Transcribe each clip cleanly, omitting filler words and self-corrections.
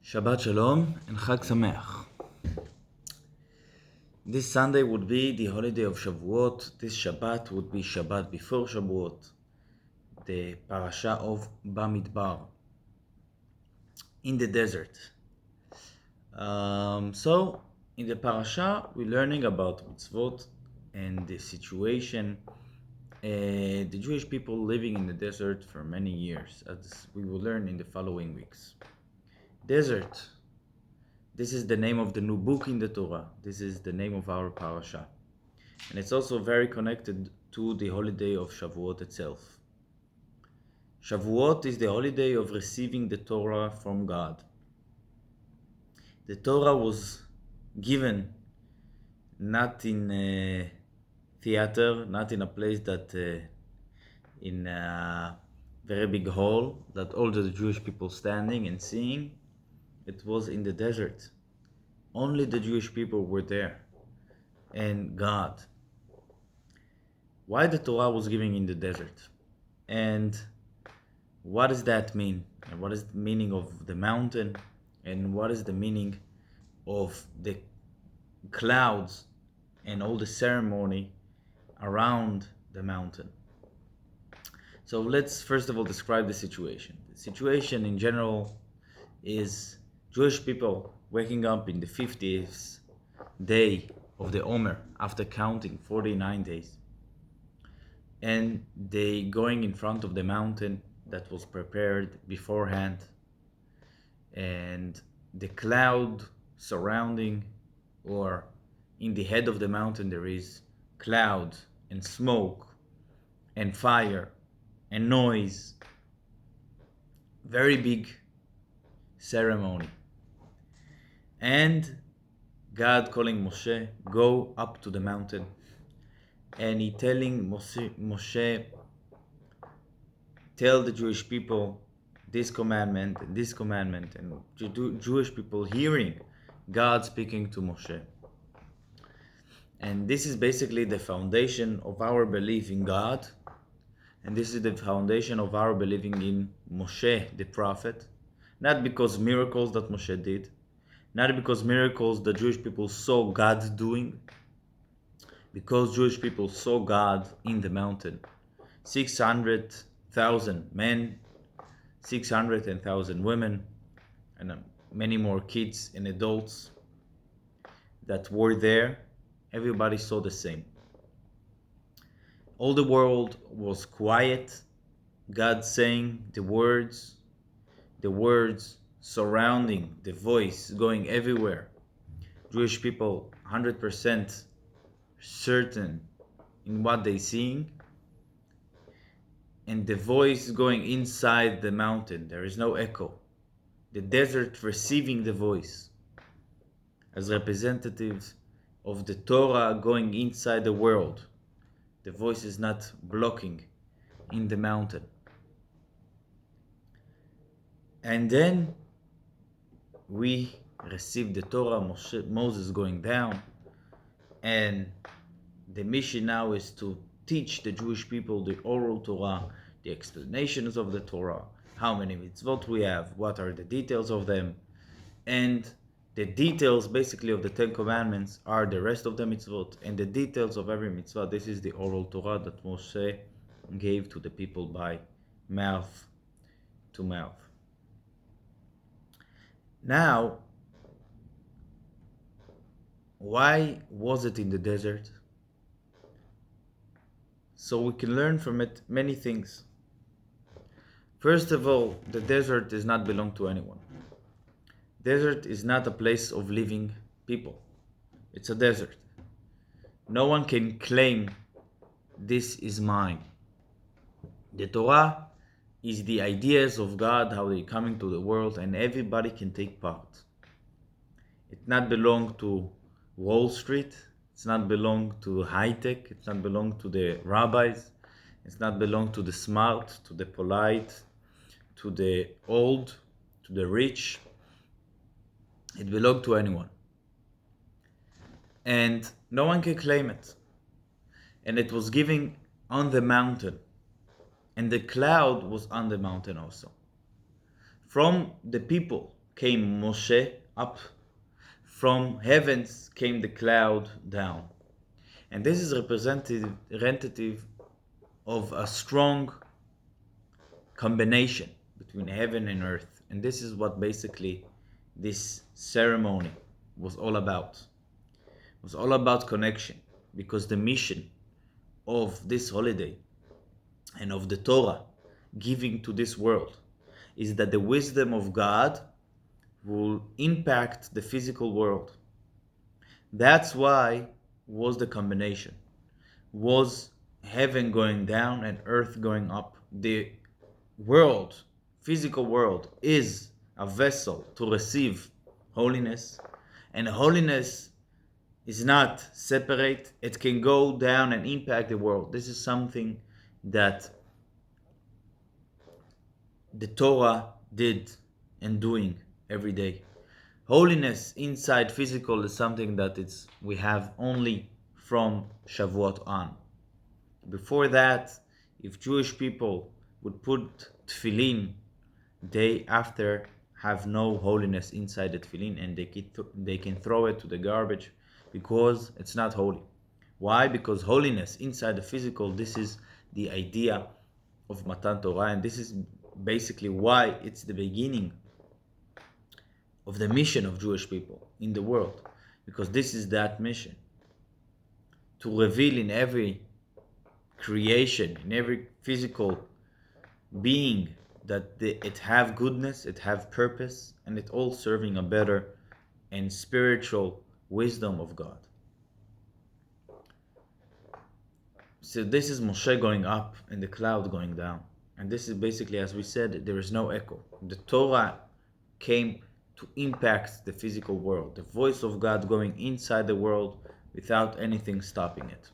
Shabbat Shalom and Chag Sameach. This Sunday would be the holiday of Shavuot. This Shabbat would be Shabbat before Shavuot, the parasha of Bamidbar, in the desert. So, in the parasha, we're learning about mitzvot and the situation, the Jewish people living in the desert for many years, as we will learn in the following weeks. Desert. This is the name of the new book in the Torah. This is the name of our parasha. And it's also very connected to the holiday of Shavuot itself. Shavuot is the holiday of receiving the Torah from God. The Torah was given not in a theater, not in a place that in a very big hall that all the Jewish people standing and seeing. It was in the desert. Only the Jewish people were there and God. Why the Torah was given in the desert? And what does that mean? And what is the meaning of the mountain? And what is the meaning of the clouds and all the ceremony around the mountain? So let's first of all describe the situation. The situation in general is Jewish people waking up in the 50th day of the Omer after counting 49 days. And they going in front of the mountain that was prepared beforehand. And the cloud surrounding, or in the head of the mountain, there is cloud and smoke and fire and noise. Very big ceremony. And God calling Moshe, go up to the mountain. And he telling Moshe, tell the Jewish people this commandment and this commandment, and Jewish people hearing God speaking to Moshe. And this is basically the foundation of our belief in God, and this is the foundation of our believing in Moshe, the prophet. Not because miracles that Moshe did, not because miracles the Jewish people saw God doing, because Jewish people saw God in the mountain. 600,000 men, 600,000 women, and many more kids and adults that were there. Everybody saw the same. All the world was quiet. God saying the words surrounding the voice going everywhere. Jewish people 100% certain in what they seeing, and the voice going inside the mountain. There is no echo. The desert receiving the voice as representatives of the Torah going inside the world. The voice is not blocking in the mountain. And then we receive the Torah, Moses going down, and the mission now is to teach the Jewish people the oral Torah, the explanations of the Torah, how many mitzvot we have, what are the details of them, and the details basically of the 10 commandments are the rest of the mitzvot, and the details of every mitzvah, this is the oral Torah that Moshe gave to the people by mouth to mouth. Now, why was it in the desert? So we can learn from it many things. First of all, the desert does not belong to anyone. Desert is not a place of living people. It's a desert. No one can claim this is mine. The Torah is the ideas of God, how they come into the world, and everybody can take part. It not belong to Wall Street. It's not belong to high tech. It's not belong to the rabbis. It's not belong to the smart, to the polite, to the old, to the rich. It belongs to anyone. And no one can claim it. And it was given on the mountain. And the cloud was on the mountain also. From the people came Moshe up, from heavens came the cloud down. And this is representative of a strong combination between heaven and earth. And this is what basically this ceremony was all about. It was all about connection, because the mission of this holiday and of the Torah giving to this world is that the wisdom of God will impact the physical world. That's why was the combination. Was heaven going down and earth going up. The world, physical world, is a vessel to receive holiness, and holiness is not separate. It can go down and impact the world. This is something that the Torah did and doing every day. Holiness inside physical is something that we have only from Shavuot on. Before that, if Jewish people would put tefillin, they after have no holiness inside the tefillin, and they can throw it to the garbage because it's not holy. Why? Because holiness inside the physical, this is the idea of Matan Torah, and this is basically why it's the beginning of the mission of Jewish people in the world, because this is that mission, to reveal in every creation, in every physical being, that it have goodness, it have purpose, and it all serving a better and spiritual wisdom of God. So this is Moshe going up and the cloud going down. And this is basically, as we said, there is no echo. The Torah came to impact the physical world. The voice of God going inside the world without anything stopping it.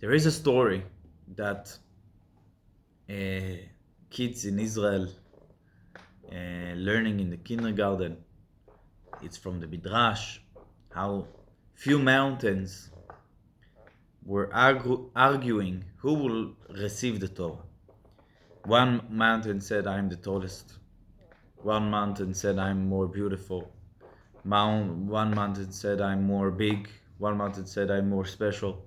There is a story that kids in Israel learning in the kindergarten. It's from the Midrash, how few mountains were arguing who will receive the Torah. One mountain said, I'm the tallest. One mountain said, I'm more beautiful. One mountain said, I'm more big. One mountain said, I'm more special.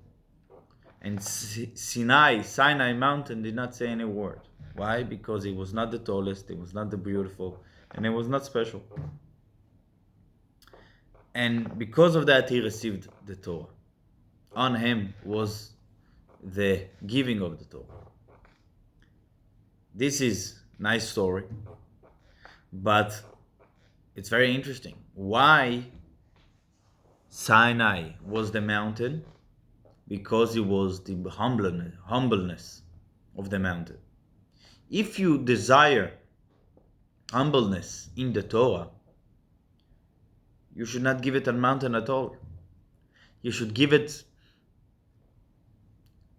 And Sinai mountain did not say any word. Why? Because it was not the tallest, it was not the beautiful, and it was not special. And because of that, he received the Torah. On him was the giving of the Torah. This is a nice story, but it's very interesting. Why Sinai was the mountain? Because it was the humbleness of the mountain. If you desire humbleness in the Torah, you should not give it a mountain at all. You should give it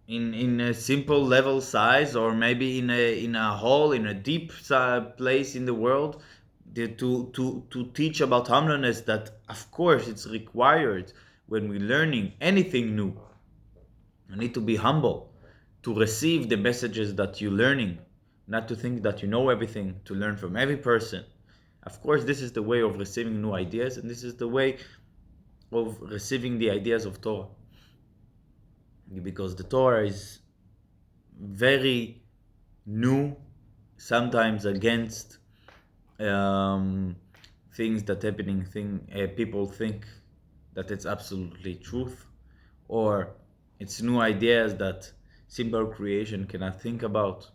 in a simple level size, or maybe in a hole, in a deep place in the world, to teach about humbleness. That of course it's required when we're learning anything new. You need to be humble to receive the messages that you're learning, not to think that you know everything, to learn from every person. Of course, this is the way of receiving new ideas, and this is the way of receiving the ideas of Torah. Because the Torah is very new, sometimes against things that happening. People think that it's absolutely truth, or it's new ideas that simple creation cannot think about,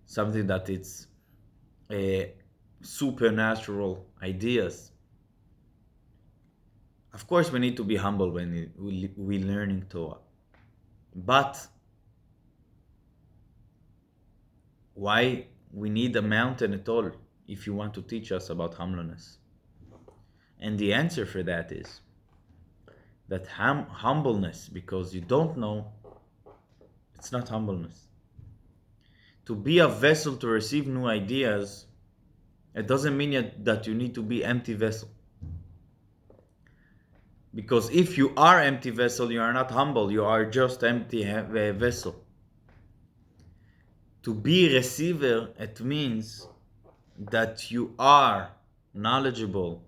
something that it's supernatural ideas. Of course, we need to be humble when we learning Torah. But why we need a mountain at all if you want to teach us about humbleness? And the answer for that is that humbleness, because you don't know, it's not humbleness. To be a vessel to receive new ideas, it doesn't mean that you need to be empty vessel. Because if you are empty vessel, you are not humble, you are just empty vessel. To be receiver, it means that you are knowledgeable.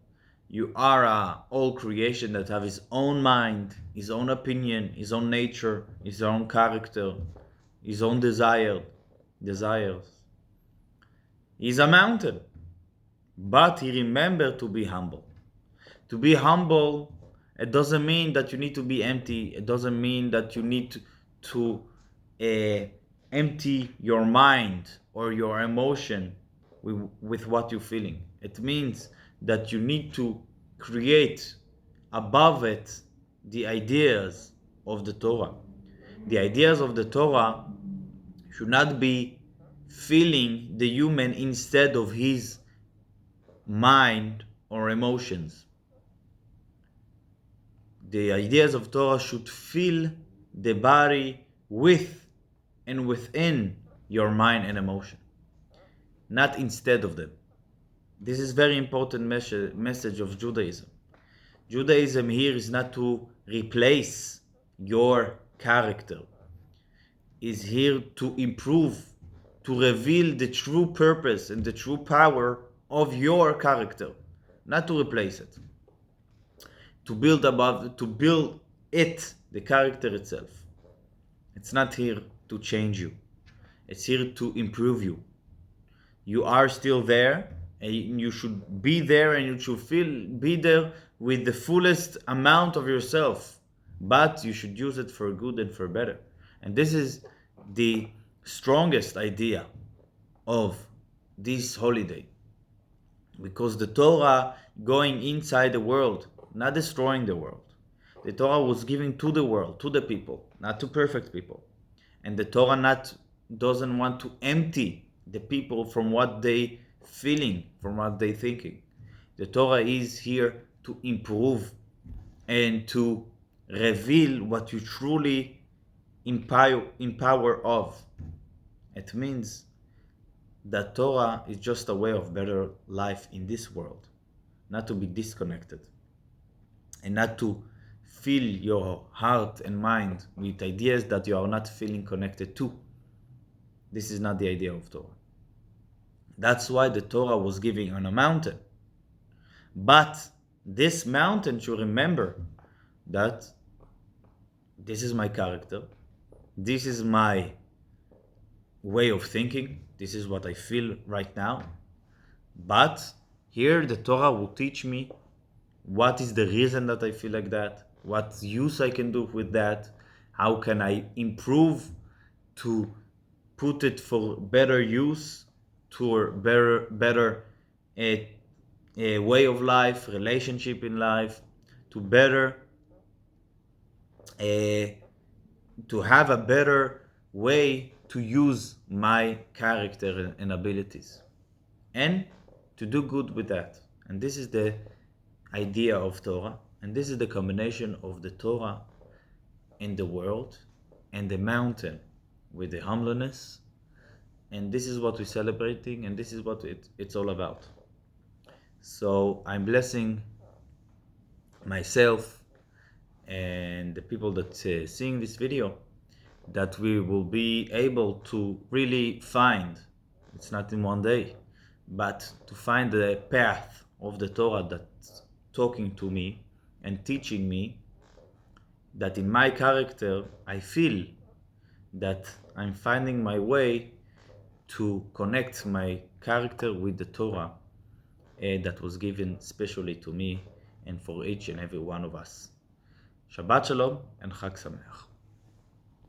You are a all creation that have his own mind, his own opinion, his own nature, his own character, his own desires. He's a mountain, but he remembered to be humble. To be humble, it doesn't mean that you need to be empty. It doesn't mean that you need to empty your mind or your emotion with what you're feeling. It means that you need to create above it the ideas of the Torah. The ideas of the Torah should not be feeling the human instead of his mind or emotions. The ideas of Torah should fill the body with and within your mind and emotion, not instead of them. This is very important message of Judaism. Judaism here is not to replace your character. Is here to improve, to reveal the true purpose and the true power of your character, not to replace it. To build it, the character itself. It's not here to change you. It's here to improve you. You are still there, and you should be there, and you should be there with the fullest amount of yourself. But you should use it for good and for better. And this is the strongest idea of this holiday. Because the Torah going inside the world, not destroying the world. The Torah was given to the world, to the people, not to perfect people. And the Torah doesn't want to empty the people from what they feeling, from what they thinking. The Torah is here to improve and to reveal what you truly empower of. It means that Torah is just a way of better life in this world, not to be disconnected and not to fill your heart and mind with ideas that you are not feeling connected to. This is not the idea of Torah. That's why the Torah was given on a mountain. But this mountain should remember that this is my character, this is my way of thinking, this is what I feel right now. But here the Torah will teach me what is the reason that I feel like that, what use I can do with that, how can I improve to put it for better use, to a better way of life, relationship in life, to better to have a better way to use my character and abilities, and to do good with that. And this is the idea of Torah, and this is the combination of the Torah in the world and the mountain with the humbleness. And this is what we're celebrating, and this is what it's all about. So I'm blessing myself and the people that seeing this video, that we will be able to really find, it's not in one day, but to find the path of the Torah that's talking to me and teaching me, that in my character I feel that I'm finding my way to connect my character with the Torah that was given specially to me and for each and every one of us. Shabbat Shalom and Chag Sameach.